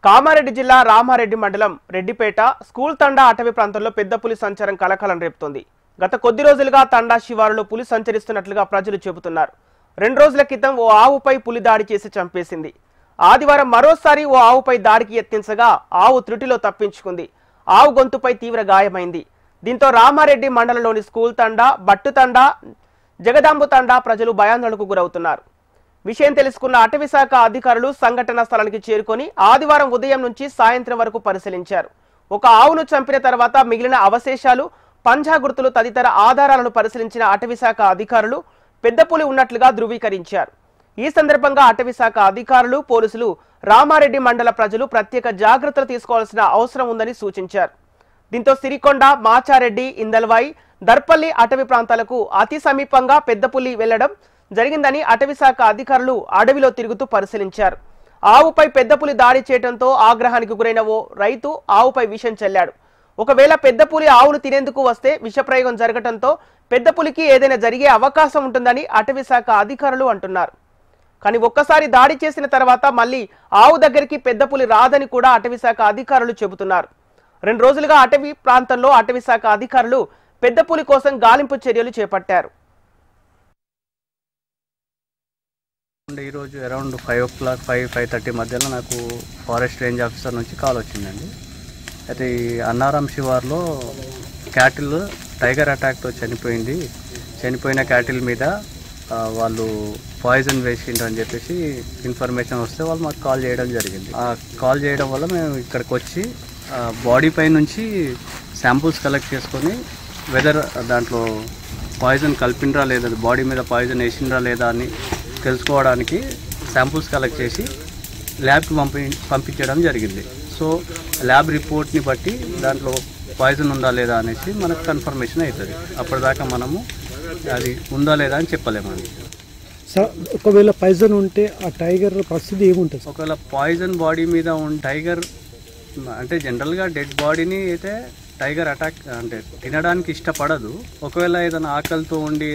కామారెడ్డి జిల్లా రామారెడ్డి మండలం రెడ్డిపేట స్కూల్ తండా అటవీ ప్రాంతంలో పెద్ద పులి సంచారం కలకలం రేపుతోంది. గత కొద్ది రోజులుగా తండా శివారులో పులి సంచరిస్తున్నట్లుగా ప్రజలు చెబుతున్నారు. 2 రోజుల క్రితం ఓ ఆవుపై పులి దాడి చేసి చంపేసింది. ఆదివారం మరోసారి ఓ ఆవుపై దాడికి యత్నించగా ఆవు త్రుటిలో తప్పించుకుంది. ఆవు గొంతుపై తీవ్ర గాయమైంది. దీంతో రామారెడ్డి మండలంలోని స్కూల్ తండా, బట్టు తండా, జగదాంబు తండా ప్రజలు భయాందోళనకు గురవుతున్నారు. విషయం తెలుసుకున్న అటవీ శాఖ అధికారులు సంఘటనా స్థలానికి చేరుకొని ఆదివారం ఉదయం నుంచి సాయంత్రం వరకు పరిశీలించారు. ఒక ఆవును చంపిన తర్వాత మిగిలిన అవశేషాలు, పంజా గుర్తులు తదితర ఆధారాలను పరిశీలించిన అటవీ శాఖ అధికారులు పెద్ద పులి ఉన్నట్లుగా ధృవీకరించారు. ఈ సందర్భంగా అటవీ శాఖ అధికారులు, పోలీసులు రామారెడ్డి మండల ప్రజలు ప్రత్యేక జాగ్రత్తలు తీసుకోవాల్సిన అవసరం ఉందని సూచించారు. దీంతో సిరికొండ, మాచారెడ్డి, ఇందల్వాయి, దర్పల్లి అటవీ ప్రాంతాలకు అతి సమీపంగా పెద్ద పులి వెళ్లడం జరిగిందని అటవీ శాఖ అధికారులు అడవిలో తిరుగుతూ పరిశీలించారు. ఆవుపై పెద్ద పులి దాడి చేయడంతో ఆగ్రహానికి గురైన ఓ రైతు ఆవుపై విషం చల్లాడు. ఒకవేళ పెద్ద పులి ఆవును తినేందుకు వస్తే విషప్రయోగం జరగడంతో పెద్ద పులికి ఏదైనా జరిగే అవకాశం ఉంటుందని అటవీ శాఖ అధికారులు అంటున్నారు. కానీ ఒక్కసారి దాడి చేసిన తర్వాత మళ్ళీ ఆవు దగ్గరికి పెద్ద పులి రాదని కూడా అటవీ శాఖ అధికారులు చెబుతున్నారు. 2 రోజులుగా అటవీ ప్రాంతంలో అటవీ శాఖ అధికారులు పెద్ద పులి కోసం గాలింపు చర్యలు చేపట్టారు. ఈరోజు అరౌండ్ 5 o'clock 5:30 మధ్యలో నాకు ఫారెస్ట్ రేంజ్ ఆఫీసర్ నుంచి కాల్ వచ్చిందండి. అయితే ఈ అన్నారం శివార్లో క్యాటిల్ టైగర్ అటాక్తో చనిపోయిన క్యాటిల్ మీద వాళ్ళు పాయిజన్ వేసిండ్రు అని చెప్పేసి ఇన్ఫర్మేషన్ వస్తే వాళ్ళు మాకు కాల్ చేయడం జరిగింది. ఆ కాల్ చేయడం వల్ల మేము ఇక్కడికి వచ్చి బాడీ పై నుంచి శాంపుల్స్ కలెక్ట్ చేసుకొని వెదర్ దాంట్లో పాయిజన్ కలిపిండ్రా లేదా, బాడీ మీద పాయిజన్ వేసిండ్రా లేదా అని తెలుసుకోవడానికి శాంపుల్స్ కలెక్ట్ చేసి ల్యాబ్కి పంపించడం జరిగింది. సో ల్యాబ్ రిపోర్ట్ని బట్టి దాంట్లో పాయిజన్ ఉందా లేదా అనేసి మనకు కన్ఫర్మేషన్ అవుతుంది. అప్పటిదాకా మనము అది ఉందా లేదా అని చెప్పలేమండి. సార్, ఒకవేళ పాయిజన్ ఉంటే ఆ టైగర్ పరిస్థితి ఏముంటుంది? ఒకవేళ పాయిజన్ బాడీ మీద టైగర్ అంటే జనరల్గా డెడ్ బాడీని అయితే టైగర్ అటాక్ అంటే తినడానికి ఇష్టపడదు. ఒకవేళ ఏదైనా ఆకలితో ఉండి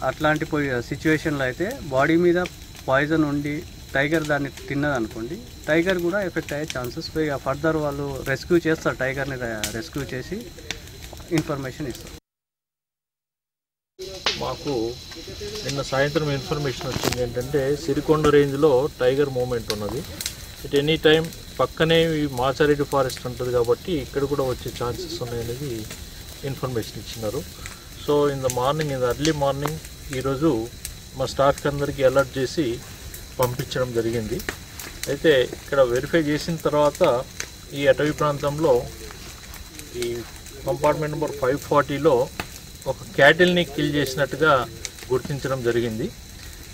అట్లాంటి సిచ్యువేషన్లో అయితే బాడీ మీద పాయిజన్ ఉండి టైగర్ దాన్ని తిన్నదనుకోండి, టైగర్ కూడా ఎఫెక్ట్ అయ్యే ఛాన్సెస్ ఫర్దర్ వాళ్ళు రెస్క్యూ చేస్తారు. టైగర్ని రెస్క్యూ చేసి ఇన్ఫర్మేషన్ ఇస్తారు. మాకు నిన్న సాయంత్రం ఇన్ఫర్మేషన్ వచ్చింది ఏంటంటే సిరికొండ రేంజ్లో టైగర్ మూమెంట్ ఉన్నది. ఇట్ ఎనీ టైం పక్కనే మాచారెడ్డి ఫారెస్ట్ ఉంటుంది కాబట్టి ఇక్కడ కూడా వచ్చే ఛాన్సెస్ ఉన్నాయనేది ఇన్ఫర్మేషన్ ఇచ్చినారు. So in the early morning ఈరోజు మా స్టాఫ్కి అందరికీ అలర్ట్ చేసి పంపించడం జరిగింది. అయితే ఇక్కడ వెరిఫై చేసిన తర్వాత ఈ అటవీ ప్రాంతంలో ఈ కంపార్ట్మెంట్ నెంబర్ 540లో ఒక క్యాటిల్ని కిల్ చేసినట్టుగా గుర్తించడం జరిగింది.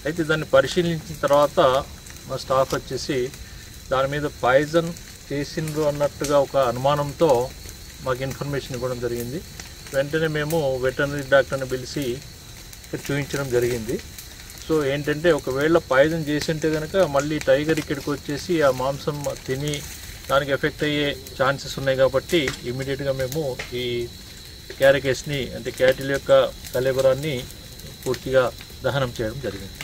అయితే దాన్ని పరిశీలించిన తర్వాత మా స్టాఫ్ వచ్చేసి దాని మీద పాయిజన్ చేసిండ్రు అన్నట్టుగా ఒక అనుమానంతో మాకు ఇన్ఫర్మేషన్ ఇవ్వడం జరిగింది. వెంటనే మేము వెటర్నరీ డాక్టర్ని పిలిచి చూపించడం జరిగింది. సో ఏంటంటే ఒకవేళ పాయిజన్ చేసి ఉంటే కనుక మళ్ళీ టైగర్ ఇక్కడికి వచ్చేసి ఆ మాంసం తిని దానికి ఎఫెక్ట్ అయ్యే ఛాన్సెస్ ఉన్నాయి కాబట్టి ఇమీడియట్గా మేము ఈ క్యారకేస్ని అంటే క్యాటిల్ యొక్క కళేబరాన్ని పూర్తిగా దహనం చేయడం జరిగింది.